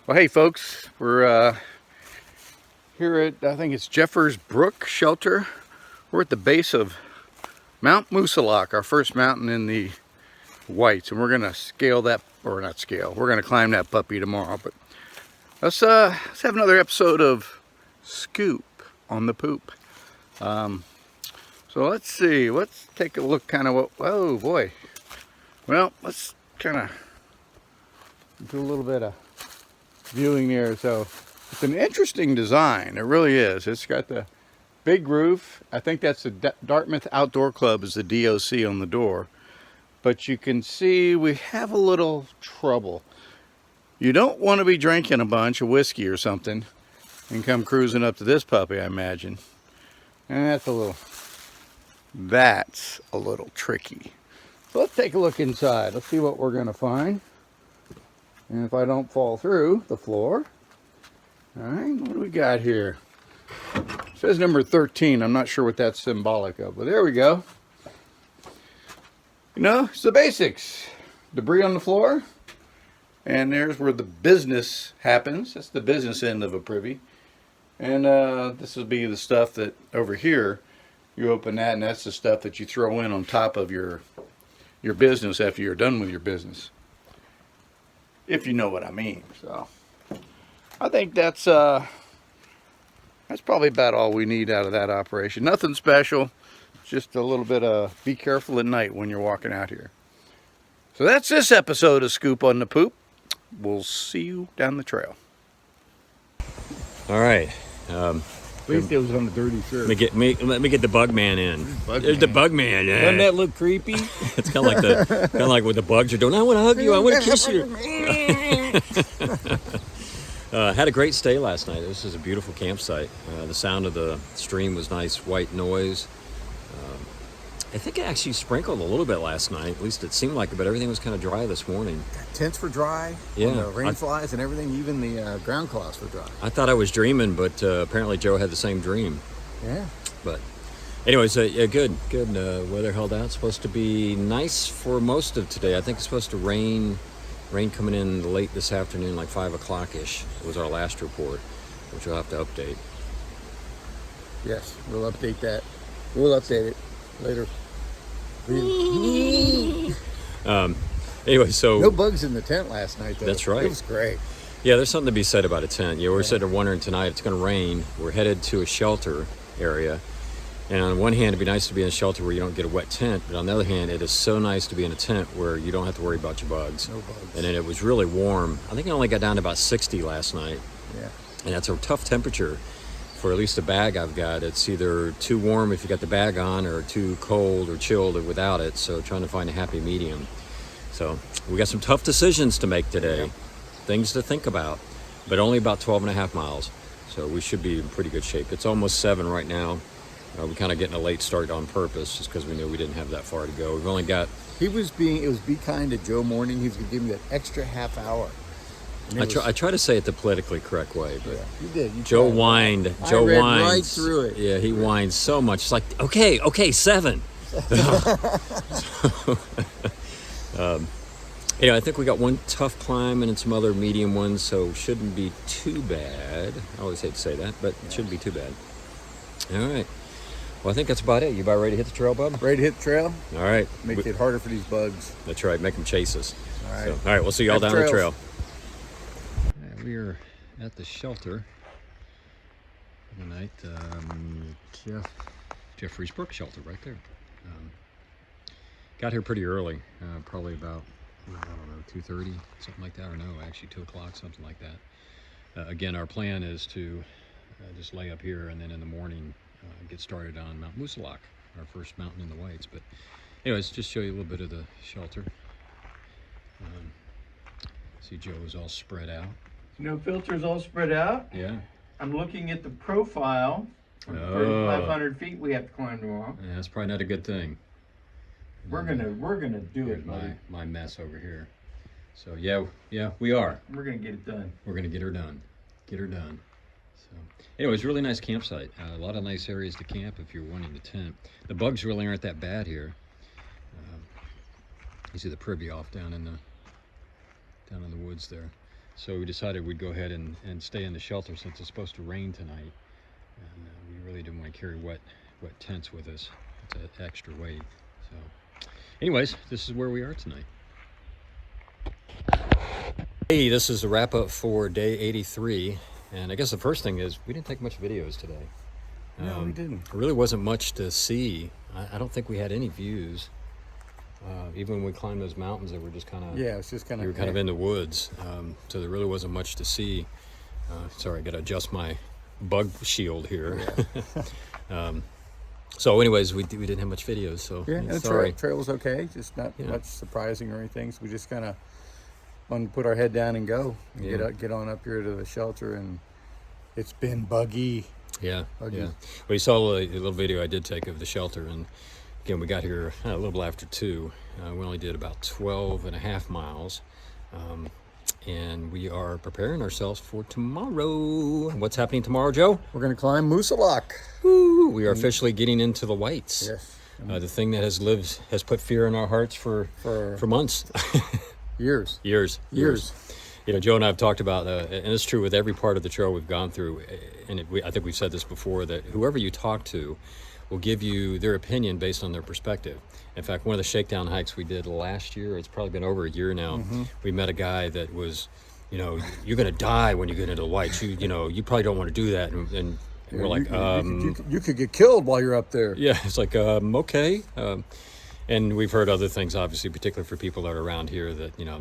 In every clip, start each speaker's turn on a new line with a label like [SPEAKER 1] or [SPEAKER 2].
[SPEAKER 1] Well, hey folks, we're here at, I think it's Jeffers Brook Shelter. We're at the base of Mount Moosilauke, our first mountain in the Whites, and we're gonna scale that, or not scale, we're gonna climb that puppy tomorrow. But let's have another episode of Scoop on the Poop. So let's see, let's take a look kind of what, oh boy. Well, let's kind of do a little bit of viewing there. So it's an interesting design, it really is. It's got the big roof. I think that's the Dartmouth Outdoor Club is the DOC on the door. But you can see we have a little trouble. You don't want to be drinking a bunch of whiskey or something and come cruising up to this puppy, I imagine. And that's a little tricky. So let's take a look inside. Let's see what we're going to find. And if I don't fall through the floor. All right, what do we got here? It says number 13. I'm not sure what that's symbolic of, but there we go. You know, it's the basics. Debris on the floor. And there's where the business happens. That's the business end of a privy. And this will be the stuff that over here, you open that, and that's the stuff that you throw in on top of your business after you're done with your business. If you know what I mean. So I think that's probably about all we need out of that operation. Nothing special, just a little bit of be careful at night when you're walking out here. So that's this episode of Scoop on the Poop. We'll see you down the trail.
[SPEAKER 2] All right.
[SPEAKER 1] At least it was on the dirty shirt.
[SPEAKER 2] Let me get the bug man in. There's the bug man. Yeah.
[SPEAKER 1] Doesn't that look creepy?
[SPEAKER 2] It's kind of like what the bugs are doing. I want to hug you. I want to kiss you. Had a great stay last night. This is a beautiful campsite. The sound of the stream was nice, white noise. I think it actually sprinkled a little bit last night. At least it seemed like it, but everything was kind of dry this morning.
[SPEAKER 3] Tents were dry.
[SPEAKER 2] Yeah.
[SPEAKER 3] The rain flies and everything, even the ground cloths were dry.
[SPEAKER 2] I thought I was dreaming, but apparently Joe had the same dream.
[SPEAKER 3] Yeah.
[SPEAKER 2] But anyways, yeah, good. Weather held out. It's supposed to be nice for most of today. I think it's supposed to rain coming in late this afternoon, like 5 o'clock-ish. It was our last report, which we'll have to update.
[SPEAKER 3] Yes, we'll update that. We'll update it later.
[SPEAKER 2] Anyway, so
[SPEAKER 3] no bugs in the tent last night, though.
[SPEAKER 2] That's right.
[SPEAKER 3] It was great.
[SPEAKER 2] Yeah, there's something to be said about a tent. Yeah, we're sitting there wondering tonight, it's going to rain. We're headed to a shelter area. And on one hand, it'd be nice to be in a shelter where you don't get a wet tent. But on the other hand, it is so nice to be in a tent where you don't have to worry about your bugs.
[SPEAKER 3] No bugs.
[SPEAKER 2] And then it was really warm. I think it only got down to about 60 last night.
[SPEAKER 3] Yeah.
[SPEAKER 2] And that's a tough temperature for at least the bag I've got. It's either too warm if you got the bag on or too cold or chilled without it. So trying to find a happy medium. So we got some tough decisions to make today.
[SPEAKER 3] Yeah.
[SPEAKER 2] Things to think about, but only about 12 and a half miles. So we should be in pretty good shape. It's almost 7 right now. We're kind of getting a late start on purpose just because we knew we didn't have that far to go. We've only got...
[SPEAKER 3] It was Be Kind to Joe morning. He was going to give me that extra half hour.
[SPEAKER 2] I try to say it the politically correct way, but
[SPEAKER 3] yeah, you did.
[SPEAKER 2] Joe whined. Joe
[SPEAKER 3] read
[SPEAKER 2] whines
[SPEAKER 3] right through it.
[SPEAKER 2] Yeah, he whines so much. It's like, okay, 7. I think we got one tough climb and then some other medium ones, so shouldn't be too bad. I always hate to say that, but it shouldn't be too bad. All right. Well, I think that's about it. You about ready to hit the trail, bub?
[SPEAKER 3] Ready to hit the trail?
[SPEAKER 2] All right.
[SPEAKER 3] Make it harder for these bugs.
[SPEAKER 2] That's right. Make them chase us.
[SPEAKER 3] All right.
[SPEAKER 2] So, all right. We'll see you all down the trail.
[SPEAKER 1] We are at the shelter for the night. Jeffers Brook Shelter right there. Got here pretty early, probably about, I don't know, 2:30, something like that, or no, actually 2 o'clock, something like that. Again, our plan is to just lay up here and then in the morning get started on Mount Moosilauke, our first mountain in the Whites. But anyways, just show you a little bit of the shelter. See Joe is all spread out.
[SPEAKER 4] No filters all spread out.
[SPEAKER 1] Yeah.
[SPEAKER 4] I'm looking at the profile from 3,500 feet we have to climb tomorrow.
[SPEAKER 1] Yeah, that's probably not a good thing.
[SPEAKER 4] We're gonna do
[SPEAKER 1] Here's
[SPEAKER 4] it, buddy.
[SPEAKER 1] my mess over here. So yeah, we are.
[SPEAKER 4] We're gonna get it done.
[SPEAKER 1] We're gonna get her done. Get her done. So anyway, it's a really nice campsite. A lot of nice areas to camp if you're wanting to tent. The bugs really aren't that bad here. You see the privy off down in the woods there.
[SPEAKER 2] So we decided we'd go ahead and stay in the shelter since it's supposed to rain tonight. And we really didn't want to carry wet tents with us. It's an extra weight. So anyways, this is where we are tonight. Hey, this is the wrap up for day 83. And I guess the first thing is we didn't take much videos today.
[SPEAKER 1] No, we didn't.
[SPEAKER 2] There really wasn't much to see. I don't think we had any views. Even when we climbed those mountains, they were just kind of,
[SPEAKER 1] Yeah, it's just kind
[SPEAKER 2] we
[SPEAKER 1] of.
[SPEAKER 2] were kind of in the woods. So there really wasn't much to see. Sorry, I got to adjust my bug shield here.
[SPEAKER 1] Yeah.
[SPEAKER 2] So anyways, we didn't have much videos. So
[SPEAKER 1] Yeah, and the
[SPEAKER 2] sorry.
[SPEAKER 1] trail was okay. Just not
[SPEAKER 2] Yeah.
[SPEAKER 1] much surprising or anything. So we just kind of wanted to put our head down and go. And
[SPEAKER 2] Yeah.
[SPEAKER 1] get on up here to the shelter, and it's been buggy.
[SPEAKER 2] Yeah,
[SPEAKER 1] Buggy.
[SPEAKER 2] yeah. Well, you saw a little video I did take of the shelter, and again, we got here a little after 2. We only did about 12 and a half miles, and we are preparing ourselves for tomorrow. What's happening tomorrow, Joe?
[SPEAKER 1] We're going to climb Moosilauke.
[SPEAKER 2] Woo, we are officially getting into the whites.
[SPEAKER 1] Yes.
[SPEAKER 2] The thing that has put fear in our hearts for months,
[SPEAKER 1] Years.
[SPEAKER 2] years. You know, Joe and I have talked about, and it's true with every part of the trail we've gone through, and I think we've said this before, that whoever you talk to will give you their opinion based on their perspective. In fact, one of the shakedown hikes we did last year, it's probably been over a year now, we met a guy that was, you know, you're going to die when you get into the whites. You know, you probably don't want to do that. And we're like,
[SPEAKER 1] you could get killed while you're up there.
[SPEAKER 2] yeah, it's like, okay. And we've heard other things, obviously, particularly for people that are around here, that, you know,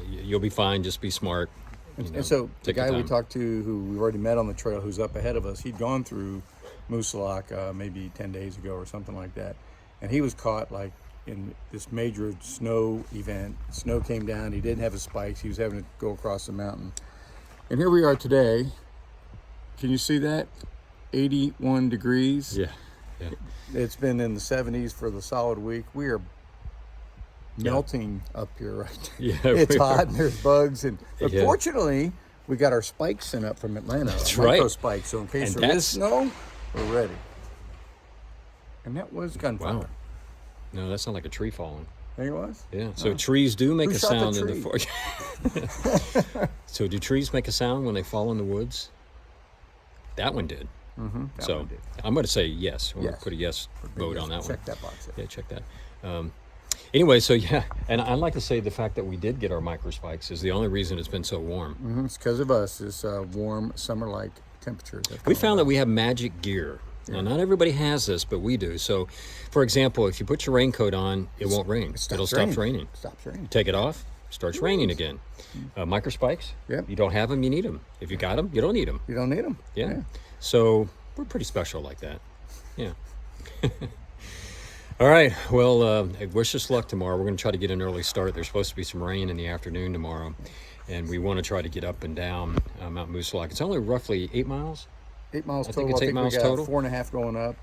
[SPEAKER 2] you'll be fine, just be smart. You know,
[SPEAKER 1] And so the
[SPEAKER 2] take your
[SPEAKER 1] guy we
[SPEAKER 2] time.
[SPEAKER 1] talked to, who we've already met on the trail, who's up ahead of us, he'd gone through Moosilauke maybe 10 days ago or something like that. And he was caught like in this major snow event. Snow came down. He didn't have his spikes. He was having to go across the mountain. And here we are today. Can you see that? 81 degrees.
[SPEAKER 2] Yeah, yeah.
[SPEAKER 1] It's been in the 70s for the solid week. We are melting up here right now.
[SPEAKER 2] Yeah,
[SPEAKER 1] It's
[SPEAKER 2] we
[SPEAKER 1] hot
[SPEAKER 2] are.
[SPEAKER 1] and there's bugs. But
[SPEAKER 2] Yeah.
[SPEAKER 1] fortunately, we got our spikes sent up from Atlanta.
[SPEAKER 2] That's
[SPEAKER 1] micro
[SPEAKER 2] right.
[SPEAKER 1] spikes. So in case
[SPEAKER 2] And
[SPEAKER 1] there
[SPEAKER 2] that's-
[SPEAKER 1] is snow, we're ready. And that was gunfire.
[SPEAKER 2] Wow. No, that sounded like a tree falling.
[SPEAKER 1] There it was.
[SPEAKER 2] Yeah. So trees do make
[SPEAKER 1] Who
[SPEAKER 2] a
[SPEAKER 1] shot the
[SPEAKER 2] sound in the
[SPEAKER 1] tree?
[SPEAKER 2] forest. So do trees make a sound when they fall in the woods? That one did.
[SPEAKER 1] That
[SPEAKER 2] So
[SPEAKER 1] one did.
[SPEAKER 2] I'm going to say yes. I'm going
[SPEAKER 1] Yes.
[SPEAKER 2] to put a yes vote on that one.
[SPEAKER 1] Check that box.
[SPEAKER 2] Yeah, check that. Anyway, so yeah, and I'd like to say the fact that we did get our micro spikes is the only reason it's been so warm.
[SPEAKER 1] It's because of us. It's warm, summer-like temperatures.
[SPEAKER 2] We found that we have magic gear. Now, not everybody has this, but we do. So, for example, if you put your raincoat on, it won't rain. It'll stop raining.
[SPEAKER 1] Stops raining.
[SPEAKER 2] Take it off, starts raining again. Micro spikes,
[SPEAKER 1] Yep.
[SPEAKER 2] you don't have them, you need them. If you got them, you don't need them.
[SPEAKER 1] You don't need them.
[SPEAKER 2] Yeah. So we're pretty special like that. Yeah. All right. Well, wish us luck tomorrow. We're going to try to get an early start. There's supposed to be some rain in the afternoon tomorrow, and we want to try to get up and down Mount Moosilauke. It's only roughly 8 miles.
[SPEAKER 1] 8 miles
[SPEAKER 2] I
[SPEAKER 1] total.
[SPEAKER 2] think it's 8 miles
[SPEAKER 1] we got
[SPEAKER 2] total.
[SPEAKER 1] 4.5 going up,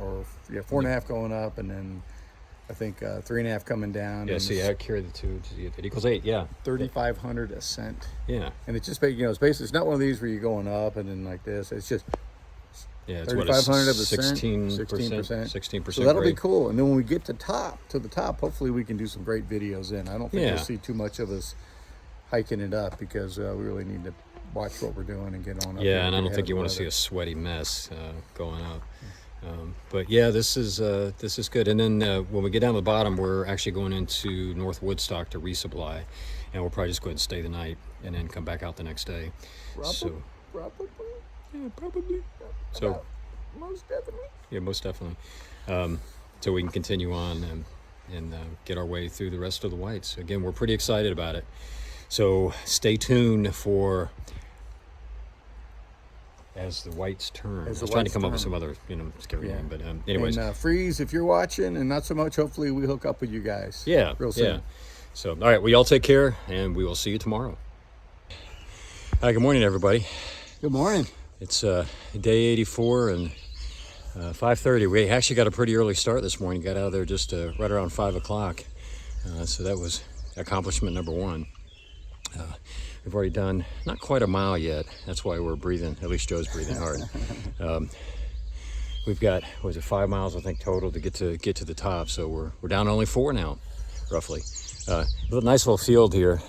[SPEAKER 1] or 4.5 going up, and then I think 3.5 coming down.
[SPEAKER 2] Yeah.
[SPEAKER 1] and
[SPEAKER 2] See, I carry the 2. It equals 8. Yeah.
[SPEAKER 1] 3,500 ascent.
[SPEAKER 2] Yeah.
[SPEAKER 1] And it's just, it's basically, it's not one of these where you're going up and then like this. It's just
[SPEAKER 2] Yeah. It's
[SPEAKER 1] 3,500 of a
[SPEAKER 2] 16%.
[SPEAKER 1] 16%.
[SPEAKER 2] 16%.
[SPEAKER 1] So that'll be
[SPEAKER 2] grade.
[SPEAKER 1] cool. And then when we get to the top, hopefully we can do some great videos then. I don't think
[SPEAKER 2] Yeah.
[SPEAKER 1] you'll see too much of us hiking it up because we really need to watch what we're doing and get on up.
[SPEAKER 2] Yeah, and I don't think you want to see a sweaty mess going up. But yeah, this is good. And then when we get down to the bottom, we're actually going into North Woodstock to resupply, and we'll probably just go ahead and stay the night and then come back out the next day. So
[SPEAKER 1] Probably.
[SPEAKER 2] yeah, probably. So
[SPEAKER 1] Most definitely.
[SPEAKER 2] yeah, most definitely. So we can continue on and get our way through the rest of the whites. Again, we're pretty excited about it. So stay tuned for as the whites turn. I
[SPEAKER 1] As
[SPEAKER 2] was
[SPEAKER 1] the
[SPEAKER 2] trying to
[SPEAKER 1] whites
[SPEAKER 2] come up with
[SPEAKER 1] turn.
[SPEAKER 2] some other, scary
[SPEAKER 1] Yeah.
[SPEAKER 2] name. But anyways,
[SPEAKER 1] And Freeze, if you're watching, and not so much, hopefully we hook up with you guys.
[SPEAKER 2] yeah,
[SPEAKER 1] Real soon.
[SPEAKER 2] yeah. So all right, well, y'all take care, and we will see you tomorrow. Hi, good morning, everybody.
[SPEAKER 1] Good morning.
[SPEAKER 2] It's day 84 and 5:30. We actually got a pretty early start this morning. Got out of there just right around 5 o'clock. So that was accomplishment number 1. We've already done not quite a mile yet. That's why we're breathing. At least Joe's breathing hard. We've got 5 miles I think total to get to the top. So we're down to only 4 now, roughly. Nice little field here.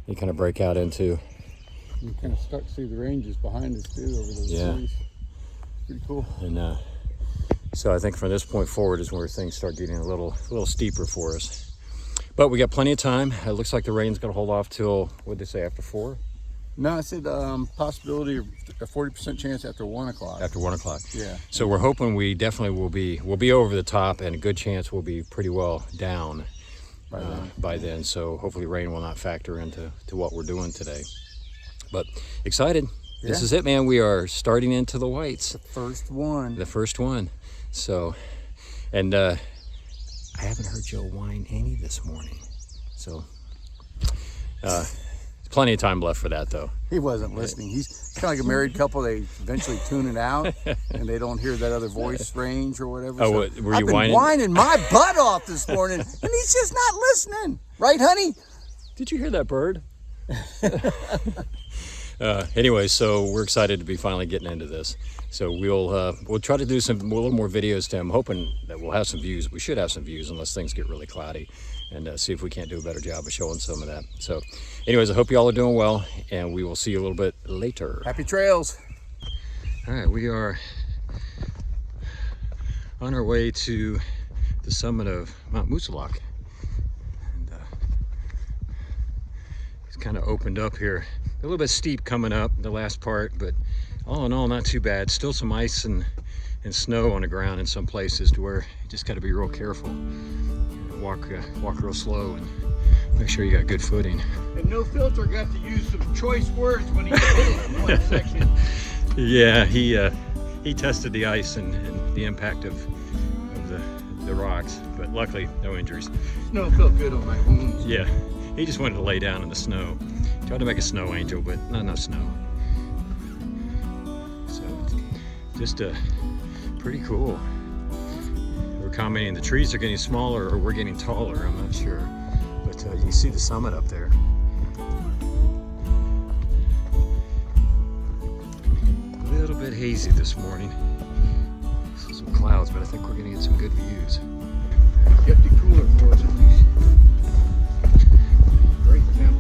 [SPEAKER 2] you kind of break out into.
[SPEAKER 3] You kind of start to see the ranges behind us too over those
[SPEAKER 2] Yeah.
[SPEAKER 3] trees. Pretty cool.
[SPEAKER 2] And so I think from this point forward is where things start getting a little steeper for us. But we got plenty of time. It looks like the rain's going to hold off till, what'd they say, after 4?
[SPEAKER 3] No, I said possibility of a 40% chance after 1 o'clock.
[SPEAKER 2] After 1 o'clock.
[SPEAKER 3] Yeah.
[SPEAKER 2] So we're hoping we definitely we'll be over the top, and a good chance we'll be pretty well down by then. So hopefully rain will not factor into what we're doing today. But excited.
[SPEAKER 3] Yeah.
[SPEAKER 2] This is it, man. We are starting into the whites.
[SPEAKER 3] First one.
[SPEAKER 2] The first one. So, and I haven't heard Joe whine any this morning. So, plenty of time left for that, though.
[SPEAKER 3] He wasn't listening. He's kind of like a married couple. They eventually tune it out, and they don't hear that other voice range or whatever.
[SPEAKER 2] Oh,
[SPEAKER 3] So
[SPEAKER 2] what, were
[SPEAKER 3] I've
[SPEAKER 2] you
[SPEAKER 3] been
[SPEAKER 2] whining?
[SPEAKER 3] whining my butt off this morning, and he's just not listening. Right, honey?
[SPEAKER 2] Did you hear that bird? Anyway, so we're excited to be finally getting into this. So we'll try to do a little more videos, Tim. Hoping that we'll have some views. We should have some views unless things get really cloudy, and see if we can't do a better job of showing some of that. So, anyways, I hope you all are doing well, and we will see you a little bit later.
[SPEAKER 3] Happy trails.
[SPEAKER 2] All right, we are on our way to the summit of Mount Moosilauke. And it's kind of opened up here. A little bit steep coming up, the last part, but all in all, not too bad. Still some ice and snow on the ground in some places to where you just got to be real careful. Walk real slow and make sure you got good footing.
[SPEAKER 3] And No Filter got to use some choice words when he did it in one section.
[SPEAKER 2] Yeah, he tested the ice and the impact of the rocks, but luckily no injuries.
[SPEAKER 3] Snow felt good on my wounds.
[SPEAKER 2] Yeah, he just wanted to lay down in the snow. Tried to make a snow angel, but not enough snow. So just pretty cool. We're commenting the trees are getting smaller or we're getting taller, I'm not sure. But you can see the summit up there. A little bit hazy this morning. Some clouds, but I think we're gonna get some good views.
[SPEAKER 3] Kept it cooler for us at least. Great temp.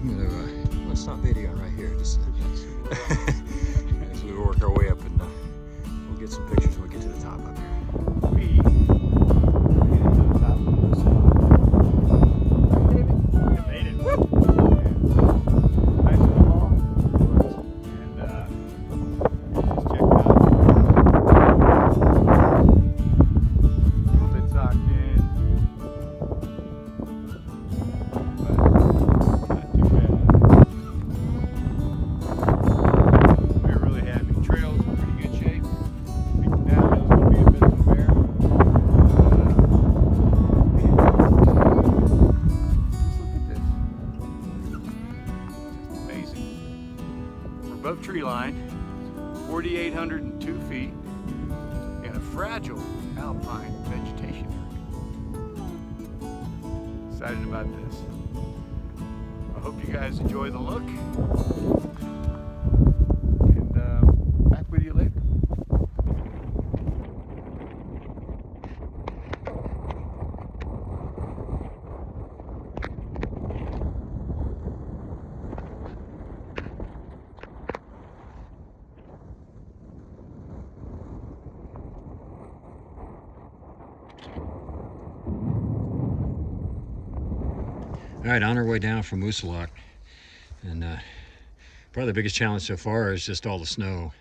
[SPEAKER 2] I'm gonna stop videoing right here, just as we work our way up, and we'll get some pictures when we get to the top up here.
[SPEAKER 3] We made it to the top of this spot. David? You made it. Whoop! Nice little haul. And just check it out. A little bit socked in. But not too bad. We're really happy. Trails in pretty good shape. Downhill's going to be a bit of a bear. Look at this. Amazing. We're above tree line, 4,802 feet, in a fragile alpine vegetation area. Excited about this. I hope you guys enjoy the look. And back with you later.
[SPEAKER 2] All right, on our way down from Moosilauke, and probably the biggest challenge so far is just all the snow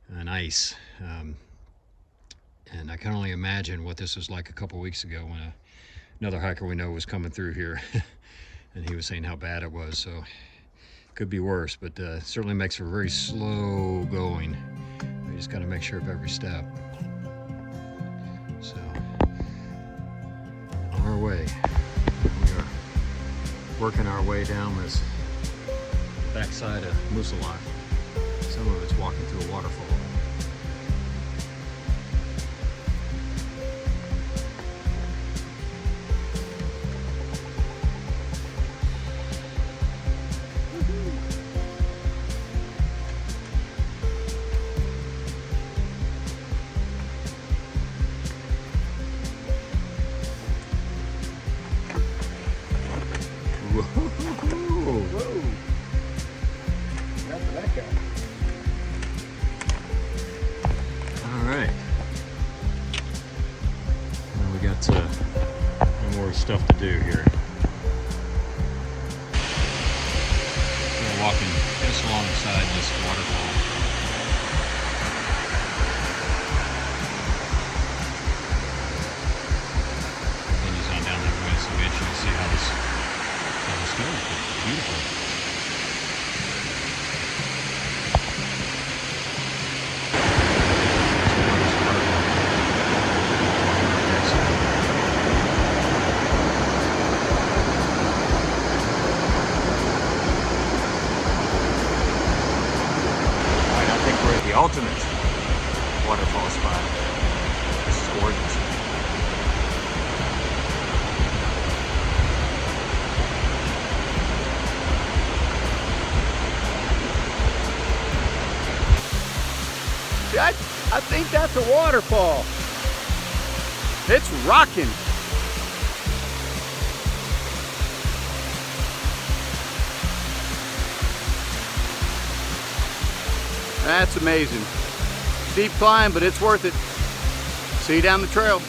[SPEAKER 2] and ice. And I can only imagine what this was like a couple weeks ago when another hiker we know was coming through here, and he was saying how bad it was. So could be worse, but certainly makes for very slow going. You just got to make sure of every step. So on our way, we are working our way down this backside of Moosilauke. Some of it's walking through a waterfall. we got more stuff to do here. We're walking just alongside this waterfall. Continues on down that way, so we actually see how this goes. Beautiful. The ultimate waterfall spot. This is gorgeous.
[SPEAKER 1] See, I think that's a waterfall. It's rocking. That's amazing. Steep climb, but it's worth it. See you down the trail.